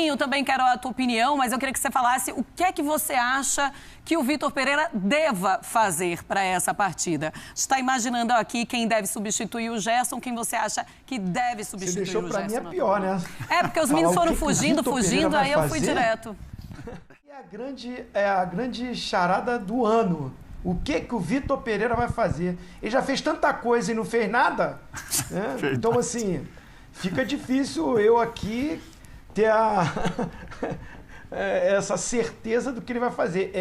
Zinho, também quero a tua opinião, mas eu queria que você falasse o que é que você acha que o Vitor Pereira deva fazer para essa partida. Está imaginando aqui quem deve substituir o Gerson, quem você acha que deve substituir o Gerson? Você deixou para mim é pior, né? É, porque os meninos foram fugindo, aí eu fui direto. É a grande charada do ano. O que o Vitor Pereira vai fazer? Ele já fez tanta coisa e não fez nada, né? Então, assim, fica difícil eu aqui ter essa certeza do que ele vai fazer.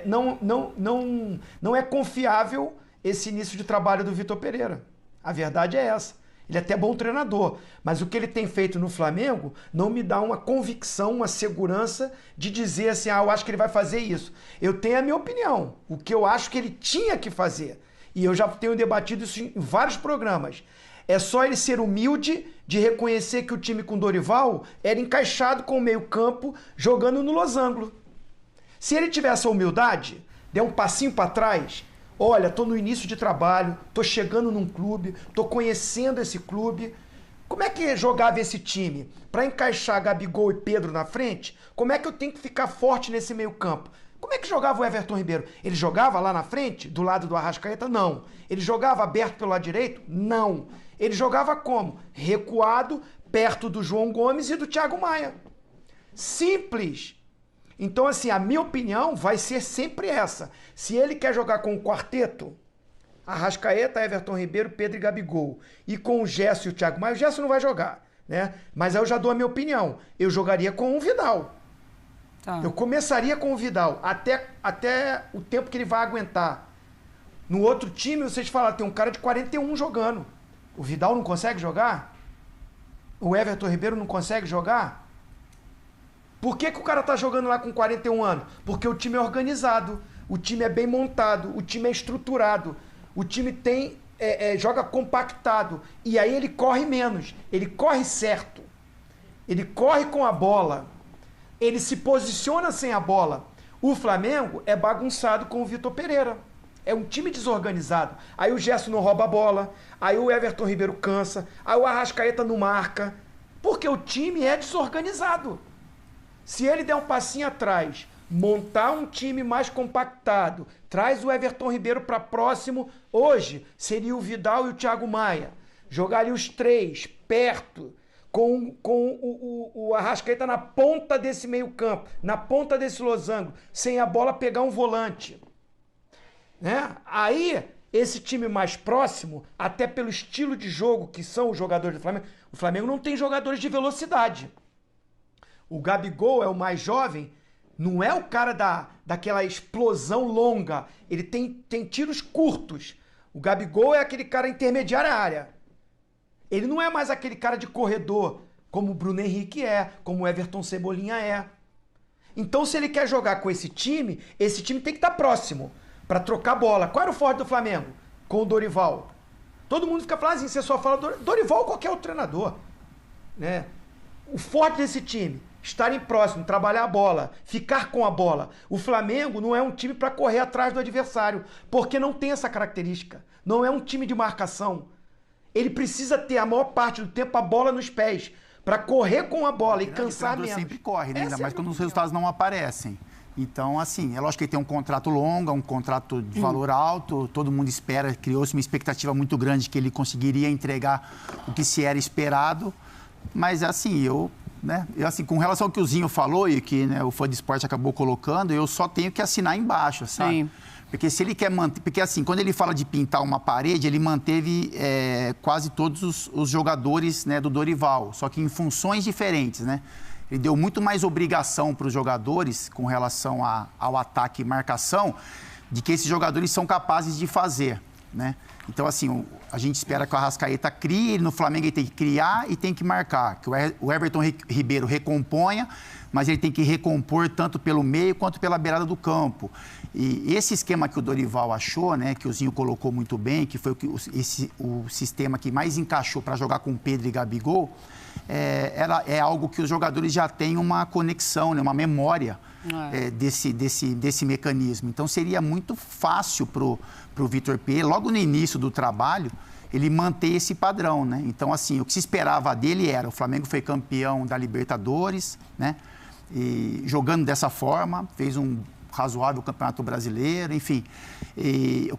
Não é confiável esse início de trabalho do Vitor Pereira. A verdade é essa. Ele é até bom treinador, mas o que ele tem feito no Flamengo não me dá uma convicção, uma segurança de dizer assim, eu acho que ele vai fazer isso. Eu tenho a minha opinião, o que eu acho que ele tinha que fazer. E eu já tenho debatido isso em vários programas. É só ele ser humilde de reconhecer que o time com Dorival era encaixado com o meio-campo, jogando no losango. Se ele tivesse essa humildade, der um passinho para trás... Olha, estou no início de trabalho, estou chegando num clube, estou conhecendo esse clube. Como é que jogava esse time? Para encaixar Gabigol e Pedro na frente, como é que eu tenho que ficar forte nesse meio campo? Como é que jogava o Everton Ribeiro? Ele jogava lá na frente, do lado do Arrascaeta? Não. Ele jogava aberto pelo lado direito? Não. Ele jogava como? Recuado, perto do João Gomes e do Thiago Maia. Simples. Então, assim, a minha opinião vai ser sempre essa. Se ele quer jogar com o quarteto, Arrascaeta, Everton Ribeiro, Pedro e Gabigol, e com o Gerson e o Thiago Maia, o Gerson não vai jogar, né? Mas aí eu já dou a minha opinião. Eu jogaria com o Vidal. Tá. Eu começaria com o Vidal, até o tempo que ele vai aguentar. No outro time, vocês falaram, tem um cara de 41 jogando. O Vidal não consegue jogar? O Everton Ribeiro não consegue jogar? Por que o cara tá jogando lá com 41 anos? Porque o time é organizado, o time é bem montado, o time é estruturado, o time joga compactado. E aí ele corre menos, ele corre certo, ele corre com a bola, ele se posiciona sem a bola. O Flamengo é bagunçado com o Vitor Pereira. É um time desorganizado. Aí o Gerson não rouba a bola, aí o Everton Ribeiro cansa, aí o Arrascaeta não marca, porque o time é desorganizado. Se ele der um passinho atrás, montar um time mais compactado, traz o Everton Ribeiro para próximo, hoje seria o Vidal e o Thiago Maia. Jogaria os três perto, com o Arrascaeta na ponta desse meio campo, na ponta desse losango, sem a bola pegar um volante. Né? Aí, esse time mais próximo, até pelo estilo de jogo que são os jogadores do Flamengo, o Flamengo não tem jogadores de velocidade. O Gabigol é o mais jovem, não é o cara daquela explosão longa. Ele tem tiros curtos. O Gabigol é aquele cara intermediário à área. Ele não é mais aquele cara de corredor, como o Bruno Henrique é, como o Everton Cebolinha é. Então, se ele quer jogar com esse time tem que estar próximo para trocar bola. Qual era o forte do Flamengo? Com o Dorival. Todo mundo fica falando assim, você só fala Dorival ou qualquer outro treinador. Né? O forte desse time... estarem próximos, trabalhar a bola, ficar com a bola. O Flamengo não é um time para correr atrás do adversário, porque não tem essa característica. Não é um time de marcação. Ele precisa ter a maior parte do tempo a bola nos pés, para correr com a bola e cansar menos. Sempre corre, né? Ainda mais quando os resultados não aparecem. Então, assim, é lógico que ele tem um contrato longo, um contrato de valor alto, todo mundo espera, criou-se uma expectativa muito grande que ele conseguiria entregar o que se era esperado, mas, assim, assim, com relação ao que o Zinho falou e que, né, o Fã de Esporte acabou colocando, eu só tenho que assinar embaixo, sabe? Sim. Porque se ele quer manter... Porque, assim, quando ele fala de pintar uma parede, ele manteve quase todos os jogadores, né, do Dorival, só que em funções diferentes, né? Ele deu muito mais obrigação para os jogadores com relação ao ataque e marcação de que esses jogadores são capazes de fazer, né? Então, assim, a gente espera que o Arrascaeta crie, no Flamengo ele tem que criar e tem que marcar, que o Everton Ribeiro recomponha, mas ele tem que recompor tanto pelo meio quanto pela beirada do campo. E esse esquema que o Dorival achou, né, que o Zinho colocou muito bem, que foi o sistema que mais encaixou para jogar com Pedro e Gabigol, é algo que os jogadores já têm uma conexão, né, uma memória desse mecanismo. Então, seria muito fácil para o Vitor Pereira, logo no início do trabalho, ele manter esse padrão, né? Então, assim, o que se esperava dele era, o Flamengo foi campeão da Libertadores, né? e jogando dessa forma, fez um razoável Campeonato Brasileiro, enfim. E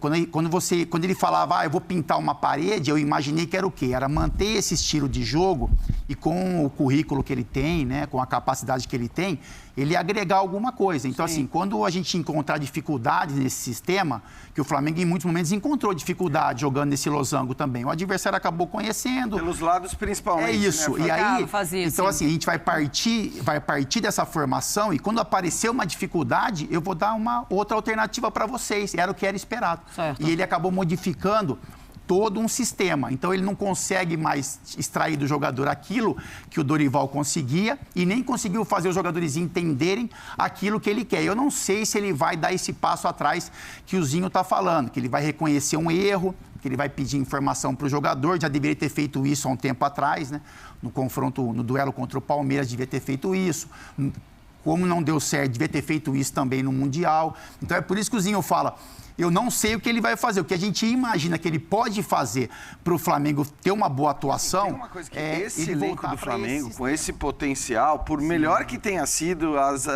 quando ele falava, eu vou pintar uma parede, eu imaginei que era o quê? Era manter esse estilo de jogo e com o currículo que ele tem, né, com a capacidade que ele tem, ele agregar alguma coisa. Então, assim, quando a gente encontrar dificuldades nesse sistema, que o Flamengo em muitos momentos encontrou dificuldade jogando nesse losango também, o adversário acabou conhecendo. Pelos lados, principalmente. É isso. Né? E aí, assim. então, assim, a gente vai partir dessa formação e quando aparecer uma dificuldade, eu vou dar uma outra alternativa para vocês. Era o que era esperado. Certo. E ele acabou modificando todo um sistema. Então, ele não consegue mais extrair do jogador aquilo que o Dorival conseguia e nem conseguiu fazer os jogadores entenderem aquilo que ele quer. Eu não sei se ele vai dar esse passo atrás que o Zinho está falando, que ele vai reconhecer um erro, que ele vai pedir informação para o jogador, já deveria ter feito isso há um tempo atrás, né? No confronto, no duelo contra o Palmeiras, devia ter feito isso. Como não deu certo, devia ter feito isso também no Mundial. Então, é por isso que o Zinho fala... Eu não sei o que ele vai fazer. O que a gente imagina que ele pode fazer para o Flamengo ter uma boa atuação... Tem uma coisa que esse elenco do Flamengo, com esse potencial, por melhor que tenha sido as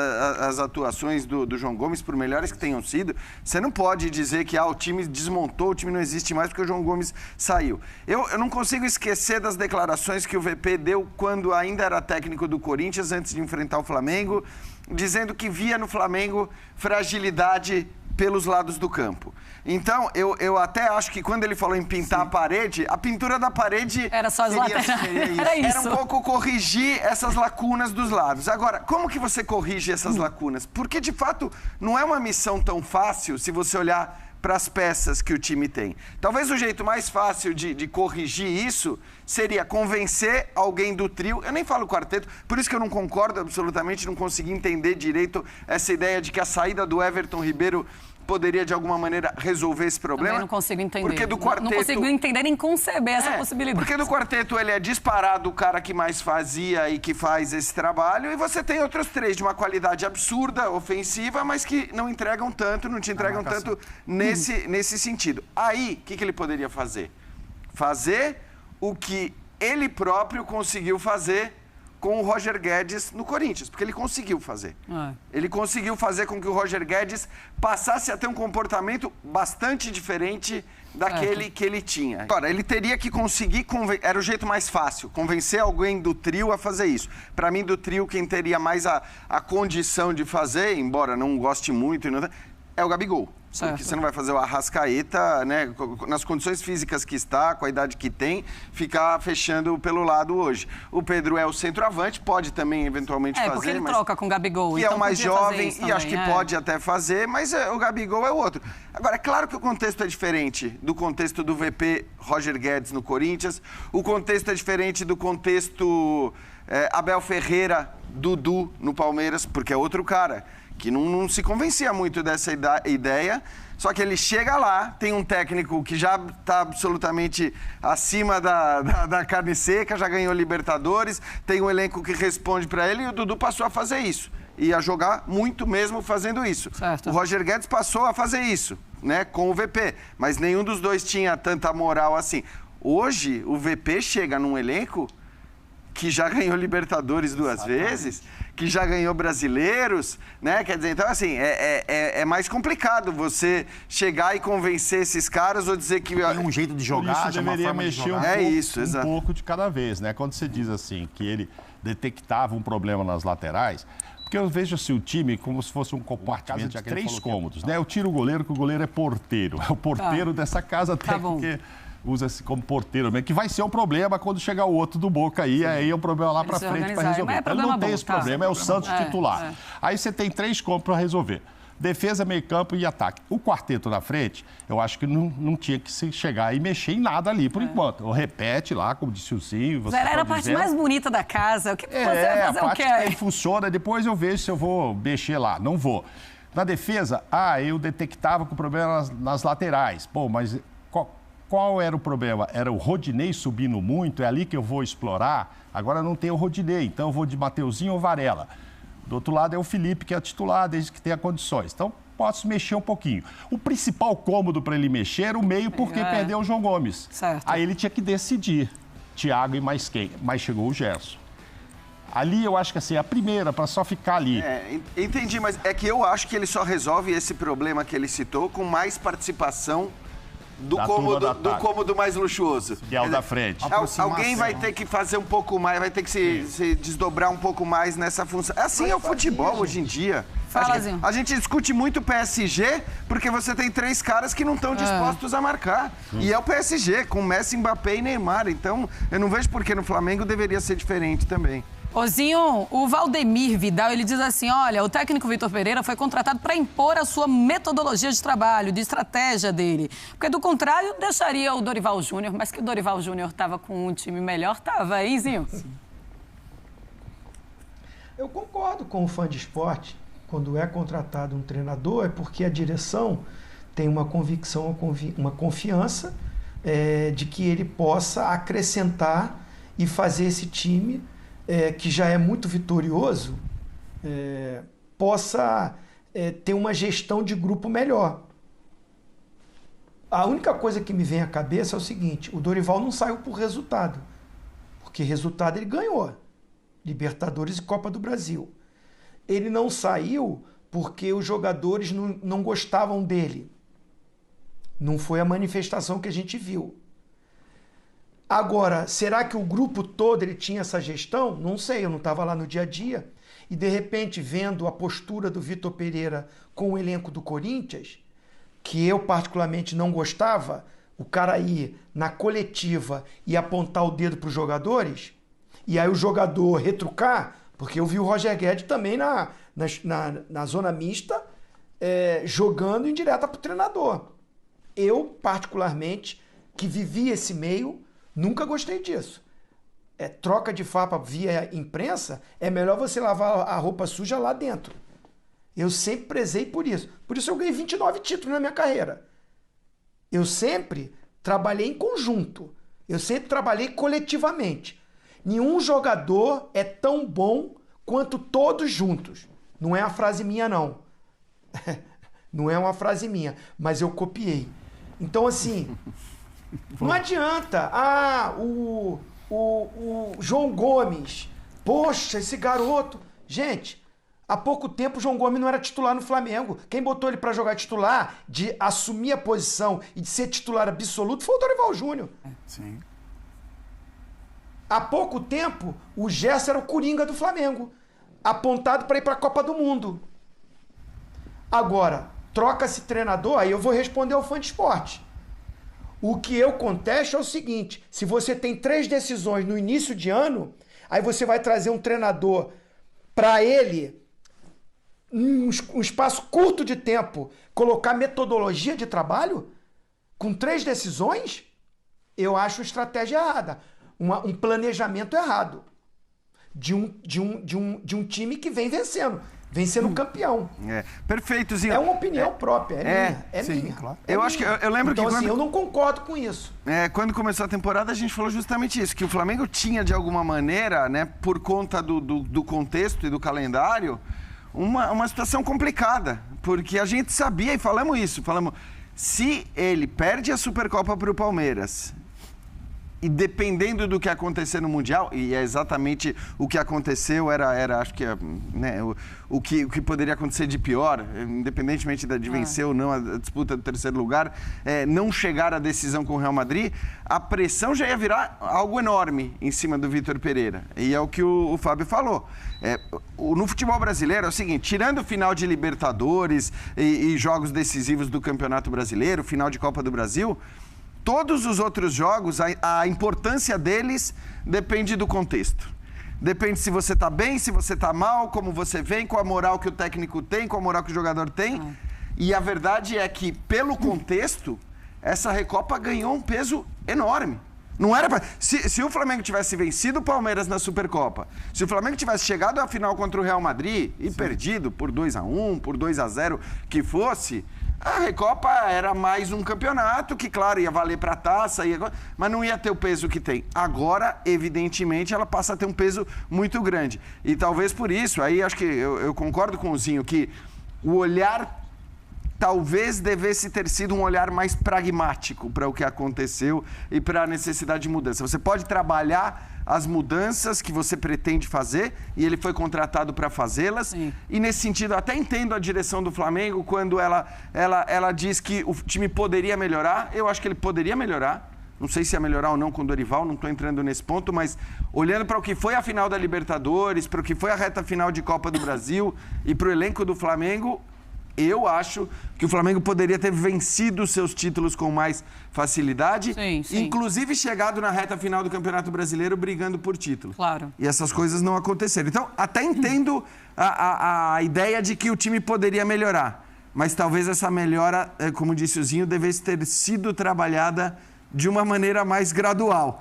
atuações do João Gomes, por melhores que tenham sido, você não pode dizer que o time desmontou, o time não existe mais porque o João Gomes saiu. Eu não consigo esquecer das declarações que o VP deu quando ainda era técnico do Corinthians, antes de enfrentar o Flamengo, dizendo que via no Flamengo fragilidade pelos lados do campo. Então, eu até acho que quando ele falou em pintar a parede, a pintura da parede... Era só as laterais. Era um pouco corrigir essas lacunas dos lados. Agora, como que você corrige essas lacunas? Porque, de fato, não é uma missão tão fácil se você olhar para as peças que o time tem. Talvez o jeito mais fácil de corrigir isso seria convencer alguém do trio. Eu nem falo quarteto, por isso que eu não concordo absolutamente, não consegui entender direito essa ideia de que a saída do Everton Ribeiro poderia, de alguma maneira, resolver esse problema. Também não consigo entender. Porque do quarteto... Não consigo entender nem conceber essa possibilidade. Porque do quarteto ele é disparado o cara que mais fazia e que faz esse trabalho, e você tem outros três de uma qualidade absurda, ofensiva, mas que não entregam tanto, não te entregam tanto nesse sentido. Aí, o que ele poderia fazer? Fazer o que ele próprio conseguiu fazer com o Roger Guedes no Corinthians, porque ele conseguiu fazer. Ele conseguiu fazer com que o Roger Guedes passasse a ter um comportamento bastante diferente daquele que ele tinha. Agora, ele teria que conseguir, era o jeito mais fácil, convencer alguém do trio a fazer isso. Para mim, do trio, quem teria mais a condição de fazer, embora não goste muito, é o Gabigol. Certo. Porque você não vai fazer o Arrascaeta, né, nas condições físicas que está, com a idade que tem, ficar fechando pelo lado hoje. O Pedro é o centroavante, pode também eventualmente fazer. Porque ele troca com o Gabigol. Que então é o mais jovem e acho que pode até fazer, mas o Gabigol é o outro. Agora, é claro que o contexto é diferente do contexto do VP Roger Guedes no Corinthians, o contexto é diferente do contexto Abel Ferreira, Dudu no Palmeiras, porque é outro cara que não se convencia muito dessa ideia, só que ele chega lá, tem um técnico que já está absolutamente acima da carne seca, já ganhou Libertadores, tem um elenco que responde para ele e o Dudu passou a fazer isso. E a jogar muito mesmo fazendo isso. Certo. O Roger Guedes passou a fazer isso, né, com o VP, mas nenhum dos dois tinha tanta moral assim. Hoje, o VP chega num elenco que já ganhou Libertadores duas vezes, que já ganhou Brasileiros, né? Quer dizer, então, assim, é mais complicado você chegar e convencer esses caras ou dizer que... Tem um jeito de jogar, isso deveria mexer um pouco de cada vez, né? Quando você diz, assim, que ele detectava um problema nas laterais, porque eu vejo, assim, o time como se fosse um compartimento de 3 cômodos, né? Eu tiro o goleiro, que o goleiro é porteiro. É o porteiro dessa casa técnica. Usa-se como porteiro mesmo, que vai ser um problema quando chegar o outro do Boca aí é um problema lá para frente para resolver. Ele não tem esse problema, é o Santos titular. Aí você tem 3 campos para resolver. Defesa, meio campo e ataque. O quarteto na frente, eu acho que não tinha que se chegar e mexer em nada ali, por enquanto. Ou repete lá, como disse o Zinho. Era a parte mais bonita da casa. O que você vai fazer? A parte que aí funciona, depois eu vejo se eu vou mexer lá. Não vou. Na defesa, eu detectava com problema nas laterais. Pô, mas... Qual era o problema? Era o Rodinei subindo muito, é ali que eu vou explorar. Agora não tem o Rodinei, então eu vou de Mateuzinho ou Varela. Do outro lado é o Felipe, que é titular, desde que tenha condições. Então, posso mexer um pouquinho. O principal cômodo para ele mexer era o meio, porque perdeu o João Gomes. Certo. Aí ele tinha que decidir, Thiago e mais quem? Mas chegou o Gerson. Ali eu acho que assim, a primeira, para só ficar ali. Entendi, mas é que eu acho que ele só resolve esse problema que ele citou com mais participação do cômodo mais luxuoso. Que é o da frente. Alguém vai ter que fazer um pouco mais, vai ter que se desdobrar um pouco mais nessa função. Assim é o futebol hoje em dia. A gente discute muito o PSG porque você tem 3 caras que não estão dispostos a marcar. E é o PSG, com Messi, Mbappé e Neymar. Então, eu não vejo por que no Flamengo deveria ser diferente também. Zinho, o Valdemir Vidal, ele diz assim, olha, o técnico Vitor Pereira foi contratado para impor a sua metodologia de trabalho, de estratégia dele. Porque, do contrário, deixaria o Dorival Júnior, mas que o Dorival Júnior estava com um time melhor, estava, hein, Zinho? Eu concordo com o fã de esporte. Quando é contratado um treinador, é porque a direção tem uma convicção, uma confiança de que ele possa acrescentar e fazer esse time... que já é muito vitorioso, possa ter uma gestão de grupo melhor. A única coisa que me vem à cabeça é o seguinte, o Dorival não saiu por resultado, porque resultado ele ganhou, Libertadores e Copa do Brasil. Ele não saiu porque os jogadores não gostavam dele. Não foi a manifestação que a gente viu. Agora, será que o grupo todo ele tinha essa gestão? Não sei, eu não estava lá no dia a dia. E, de repente, vendo a postura do Vitor Pereira com o elenco do Corinthians, que eu particularmente não gostava, o cara ir na coletiva e apontar o dedo para os jogadores, e aí o jogador retrucar, porque eu vi o Roger Guedes também na zona mista, jogando indireta para o treinador. Eu, particularmente, que vivi esse meio, nunca gostei disso. Troca de farpa via imprensa, é melhor você lavar a roupa suja lá dentro. Eu sempre prezei por isso. Por isso eu ganhei 29 títulos na minha carreira. Eu sempre trabalhei em conjunto. Eu sempre trabalhei coletivamente. Nenhum jogador é tão bom quanto todos juntos. Não é uma frase minha, não. Não é uma frase minha, mas eu copiei. Então, assim... Não adianta. O João Gomes. Poxa, esse garoto. Gente, há pouco tempo o João Gomes não era titular no Flamengo. Quem botou ele para jogar titular, de assumir a posição e de ser titular absoluto, foi o Dorival Júnior. Sim. Há pouco tempo, o Gerson era o Coringa do Flamengo, apontado para ir para a Copa do Mundo. Agora, troca-se treinador, aí eu vou responder ao fã de esporte. O que eu contesto é o seguinte, se você tem 3 decisões no início de ano, aí você vai trazer um treinador para ele, um espaço curto de tempo, colocar metodologia de trabalho, com 3 decisões, eu acho estratégia errada, um planejamento errado de um time que vem vencendo campeão. Perfeito, Zinho. É uma opinião própria, minha. Claro. Eu lembro então, que assim, eu não concordo com isso. Quando começou a temporada, a gente falou justamente isso, que o Flamengo tinha, de alguma maneira, né, por conta do contexto e do calendário, uma situação complicada, porque a gente sabia, e falamos, se ele perde a Supercopa para o Palmeiras... E dependendo do que acontecer no Mundial, e é exatamente o que aconteceu, era acho que, né, o que poderia acontecer de pior, independentemente de vencer ou não a disputa do 3º lugar, não chegar à decisão com o Real Madrid, a pressão já ia virar algo enorme em cima do Vitor Pereira. E é o que o Fábio falou. No futebol brasileiro é o seguinte, tirando o final de Libertadores e jogos decisivos do Campeonato Brasileiro, final de Copa do Brasil... Todos os outros jogos, a importância deles depende do contexto. Depende se você está bem, se você está mal, como você vem, qual a moral que o técnico tem, qual a moral que o jogador tem. E a verdade é que, pelo contexto, essa Recopa ganhou um peso enorme. Não era pra... se o Flamengo tivesse vencido o Palmeiras na Supercopa, se o Flamengo tivesse chegado à final contra o Real Madrid e perdido por 2-1, por 2-0, que fosse... A Recopa era mais um campeonato que, claro, ia valer para a taça, mas não ia ter o peso que tem. Agora, evidentemente, ela passa a ter um peso muito grande. E talvez por isso, aí acho que eu concordo com o Zinho, que o olhar talvez devesse ter sido um olhar mais pragmático para o que aconteceu e para a necessidade de mudança. Você pode trabalhar as mudanças que você pretende fazer, e ele foi contratado para fazê-las. E nesse sentido, até entendo a direção do Flamengo quando ela diz que o time poderia melhorar. Eu acho que ele poderia melhorar. Não sei se ia melhorar ou não com o Dorival, não estou entrando nesse ponto, mas olhando para o que foi a final da Libertadores, para o que foi a reta final de Copa do Brasil e para o elenco do Flamengo, eu acho que o Flamengo poderia ter vencido os seus títulos com mais facilidade, inclusive chegado na reta final do Campeonato Brasileiro brigando por título. Claro. E essas coisas não aconteceram. Então, até entendo a ideia de que o time poderia melhorar, mas talvez essa melhora, como disse o Zinho, devesse ter sido trabalhada de uma maneira mais gradual.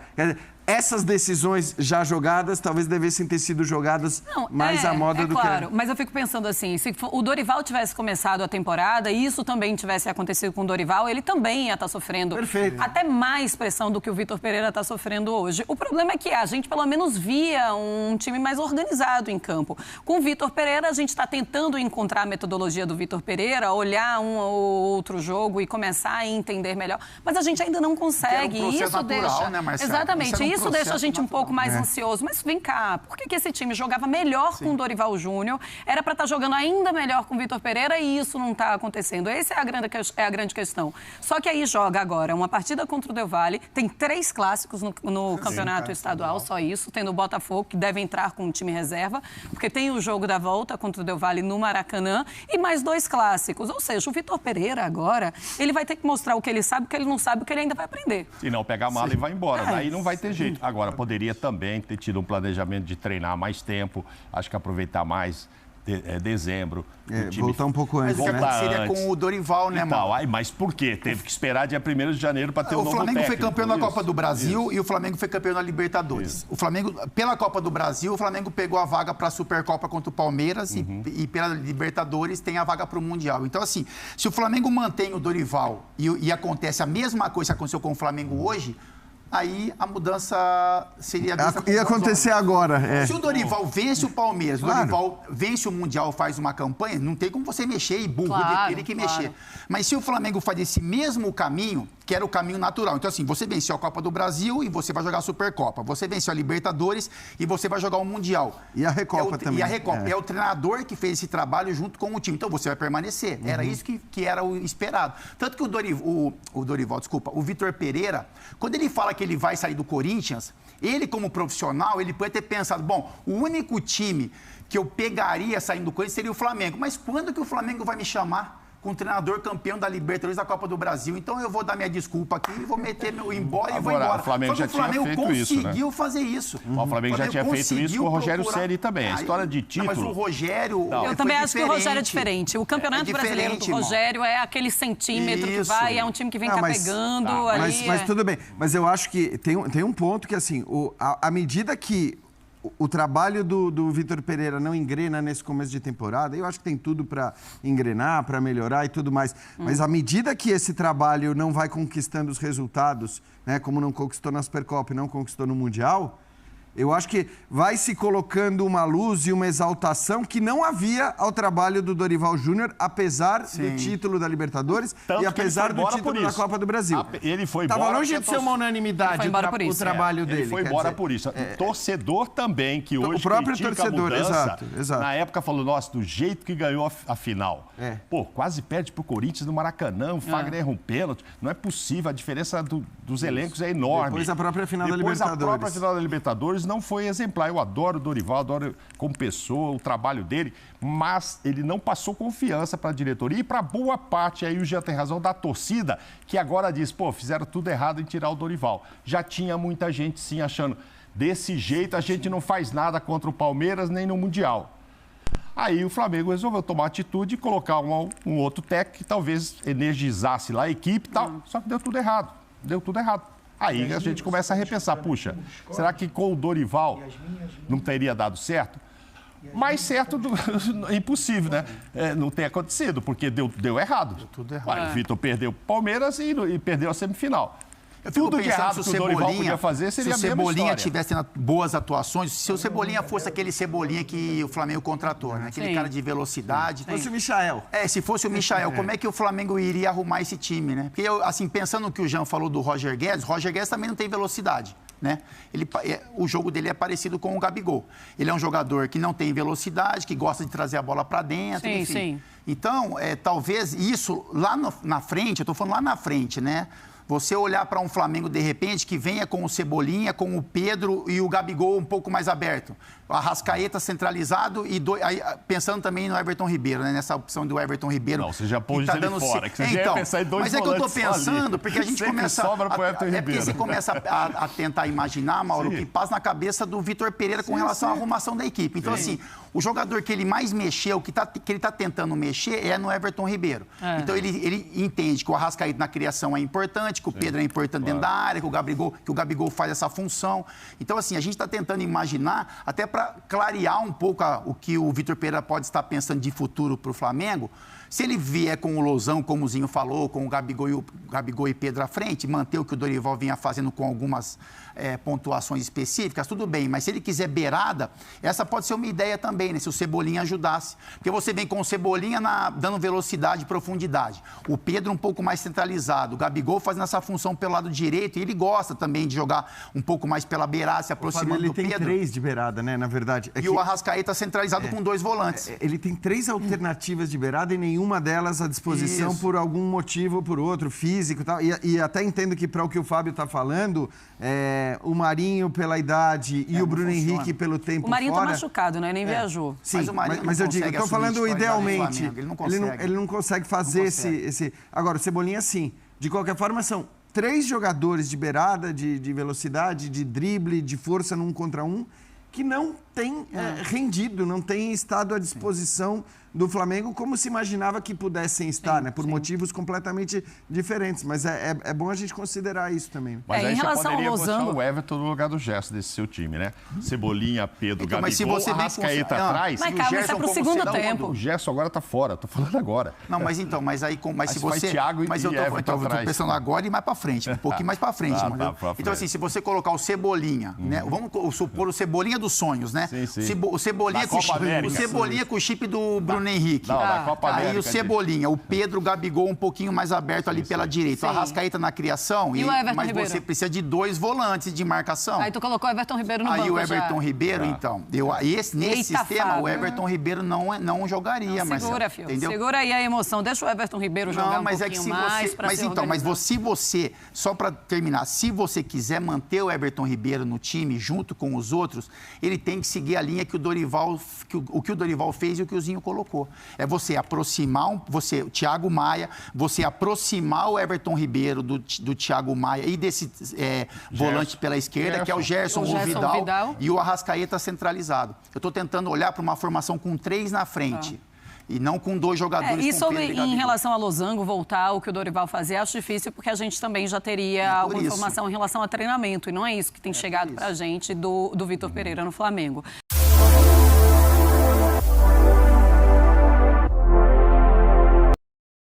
Essas decisões já jogadas talvez devessem ter sido jogadas mais à moda do que... Claro, mas eu fico pensando assim, se o Dorival tivesse começado a temporada e isso também tivesse acontecido com o Dorival, ele também ia estar sofrendo até mais pressão do que o Vitor Pereira está sofrendo hoje. O problema é que a gente pelo menos via um time mais organizado em campo. Com o Vitor Pereira, a gente está tentando encontrar a metodologia do Vitor Pereira, olhar um ou outro jogo e começar a entender melhor, mas a gente ainda não consegue. Isso natural, deixa, né, Marcelo? Exatamente. Isso deixa a gente um pouco mais ansioso. Mas vem cá, por que esse time jogava melhor com o Dorival Júnior? Era para estar jogando ainda melhor com o Vitor Pereira e isso não está acontecendo. Essa é a grande questão. Só que aí joga agora uma partida contra o Del Valle, tem 3 clássicos no campeonato estadual, só isso. Tem no Botafogo, que deve entrar com o time reserva, porque tem o jogo da volta contra o Del Valle no Maracanã e mais 2 clássicos. Ou seja, o Vitor Pereira agora, ele vai ter que mostrar o que ele sabe, o que ele não sabe, o que ele ainda vai aprender. Se não, pega a mala e vai embora. Daí não vai ter jeito. Agora, poderia também ter tido um planejamento de treinar mais tempo, acho que aproveitar mais dezembro. Voltar um pouco antes, né? Seria com o Dorival, né, mano? Mas por quê? Teve que esperar dia 1º de janeiro para ter um novo técnico. O Flamengo foi campeão da Copa do Brasil e o Flamengo foi campeão da Libertadores. O Flamengo, pela Copa do Brasil, o Flamengo pegou a vaga para a Supercopa contra o Palmeiras e pela Libertadores tem a vaga para o Mundial. Então, assim, se o Flamengo mantém o Dorival e acontece a mesma coisa que aconteceu com o Flamengo hoje, aí a mudança seria... Ia acontecer agora. Se o Dorival vence o Palmeiras, o Dorival vence o Mundial, faz uma campanha, não tem como você mexer e burro, ele que mexer. Mas se o Flamengo faz esse mesmo caminho, que era o caminho natural. Então, assim, você venceu a Copa do Brasil e você vai jogar a Supercopa. Você venceu a Libertadores e você vai jogar o Mundial. E a Recopa também. E a Recopa. É o treinador que fez esse trabalho junto com o time. Então, você vai permanecer. Era isso que era o esperado. Tanto que o Vitor Pereira, quando ele fala que ele vai sair do Corinthians, ele como profissional, ele pode ter pensado, bom, o único time que eu pegaria saindo do Corinthians seria o Flamengo. Mas quando que o Flamengo vai me chamar? Com o treinador campeão da Libertadores da Copa do Brasil. Então eu vou dar minha desculpa aqui, vou meter meu embora e vou embora. O Flamengo já tinha feito isso, né? conseguiu fazer isso. O Flamengo já tinha feito isso com o Rogério Ceni também. A história de título... Mas o Rogério... Eu também acho que o Rogério é diferente. O Campeonato Brasileiro do Rogério é aquele centímetro que vai, é um time que vem carregando. Mas tudo bem. Mas eu acho que tem um ponto que, assim, à medida que o trabalho do Vitor Pereira não engrena nesse começo de temporada, eu acho que tem tudo para engrenar, para melhorar e tudo mais. Mas à medida que esse trabalho não vai conquistando os resultados, né, como não conquistou na Supercopa e não conquistou no Mundial, eu acho que vai se colocando uma luz e uma exaltação que não havia ao trabalho do Dorival Júnior, apesar do título da Libertadores e apesar do título da Copa do Brasil. Ele foi embora. Estava longe de ser uma unanimidade o trabalho dele. Ele foi embora por isso. O torcedor também, que hoje o próprio torcedor, a mudança, exato. na época falou, nossa, do jeito que ganhou a final. Pô, quase perde pro Corinthians no Maracanã, o Fagner erra um pênalti. Não é possível, a diferença dos elencos é enorme. Depois a própria final da Libertadores. A própria final da Libertadores não foi exemplar. Eu adoro o Dorival, adoro como pessoa, o trabalho dele, mas ele não passou confiança para a diretoria e para boa parte, aí o Jean tem razão, da torcida, que agora diz, pô, fizeram tudo errado em tirar o Dorival. Já tinha muita gente, sim, achando, desse jeito a gente não faz nada contra o Palmeiras nem no Mundial. Aí o Flamengo resolveu tomar atitude e colocar um outro técnico que talvez energizasse lá a equipe e tal, só que deu tudo errado. Deu tudo errado. Aí a gente começa a repensar, puxa, será que com o Dorival não teria dado certo? Mais certo, impossível, né? Não tem acontecido, porque deu errado. Deu tudo errado. O Vitor perdeu o Palmeiras e perdeu a semifinal. Tudo de errado que o Dorival podia fazer seria a mesma história. Se o Cebolinha tivesse tendo boas atuações, se o Cebolinha fosse aquele Cebolinha que o Flamengo contratou, né? Aquele cara de velocidade. Se fosse o Michael. Se fosse o Michael, como é que o Flamengo iria arrumar esse time, né? Porque, assim, pensando no que o Jean falou do Roger Guedes também não tem velocidade. Né? O jogo dele é parecido com o Gabigol. Ele é um jogador que não tem velocidade, que gosta de trazer a bola para dentro, enfim. Sim. Então, talvez isso lá na frente, eu estou falando lá na frente, né? Você olhar para um Flamengo, de repente, que venha com o Cebolinha, com o Pedro e o Gabigol um pouco mais aberto. O Arrascaeta centralizado e pensando também no Everton Ribeiro, né? Nessa opção do Everton Ribeiro. Não, você já pôs ele fora, que você já ia pensar em dois mas é que eu estou pensando, porque a gente começa... sobra pro Everton Ribeiro. Porque você começa a tentar imaginar, Mauro, o que passa na cabeça do Vitor Pereira com relação à arrumação da equipe. Então, assim, o jogador que ele mais mexeu, que ele está tentando mexer, é no Everton Ribeiro. Então, ele entende que o Arrascaeta na criação é importante, que o Pedro é importante dentro da área, que o Gabigol faz essa função. Então, assim, a gente está tentando imaginar, até para clarear um pouco o que o Vitor Pereira pode estar pensando de futuro para o Flamengo. Se ele vier com o Lozão, como o Zinho falou, com o Gabigol e Pedro à frente, manter o que o Dorival vinha fazendo com algumas pontuações específicas, tudo bem. Mas se ele quiser beirada, essa pode ser uma ideia também, né? Se o Cebolinha ajudasse. Porque você vem com o Cebolinha dando velocidade e profundidade. O Pedro um pouco mais centralizado. O Gabigol fazendo essa função pelo lado direito. E ele gosta também de jogar um pouco mais pela beirada, se aproximando do Pedro. Ele tem 3 de beirada, né? Na verdade. O Arrascaeta centralizado com 2 volantes. Ele tem 3 alternativas de beirada e nenhuma delas à disposição por algum motivo ou por outro, físico e tal. E até entendo que, para o que o Fábio está falando, o Marinho pela idade e o Bruno Henrique pelo tempo fora... O Marinho está machucado, né? Nem viajou. Sim, mas eu digo, estou falando idealmente. Ele não consegue. Ele não consegue fazer esse... Agora, o Cebolinha, sim. De qualquer forma, são 3 jogadores de beirada, de velocidade, de drible, de força num contra um, que não tem rendido, não tem estado à disposição do Flamengo como se imaginava que pudessem estar, né? Por motivos completamente diferentes. Mas é bom a gente considerar isso também. Mas aí em você relação poderia ao Losango... botar o Everton no lugar do Gerson desse seu time, né? Cebolinha, Pedro, Gabigol, mas se você Arrascaeta atrás... Mas calma, isso é pro segundo tempo. O Gerson agora tá fora, tô falando agora. Não, mas se você... Thiago mas eu tô pensando agora e mais pra frente, um pouquinho mais pra frente. Então, assim, se você colocar o Cebolinha, né? Vamos supor o Cebolinha dos sonhos, né? Sim. O Cebolinha com o chip do Bruno Henrique. Aí o Cebolinha, o Pedro, o Gabigol um pouquinho mais aberto ali pela direita. O Arrascaeta na criação. Mas você precisa de 2 volantes de marcação. Aí tu colocou o Everton Ribeiro no banco. Aí o Everton Ribeiro, então. Nesse sistema, o Everton Ribeiro não jogaria, Marcelo. Segura, filho. Entendeu? Segura aí a emoção. Deixa o Everton Ribeiro jogar pouquinho mais pra se organizar. Mas se você, só para terminar, se você quiser manter o Everton Ribeiro no time junto com os outros, ele tem que seguir a linha que o Dorival fez e o que o Zinho colocou. É você aproximar, o Thiago Maia, você aproximar o Everton Ribeiro do Thiago Maia e desse volante pela esquerda, que é o Gerson, o Vidal e o Arrascaeta centralizado. Eu estou tentando olhar para uma formação com 3 na frente. E não com 2 jogadores em relação a Losango voltar ao que o Dorival fazia, acho difícil, porque a gente também já teria alguma informação em relação a treinamento. E não é isso que tem chegado para a gente do Vitor Pereira no Flamengo.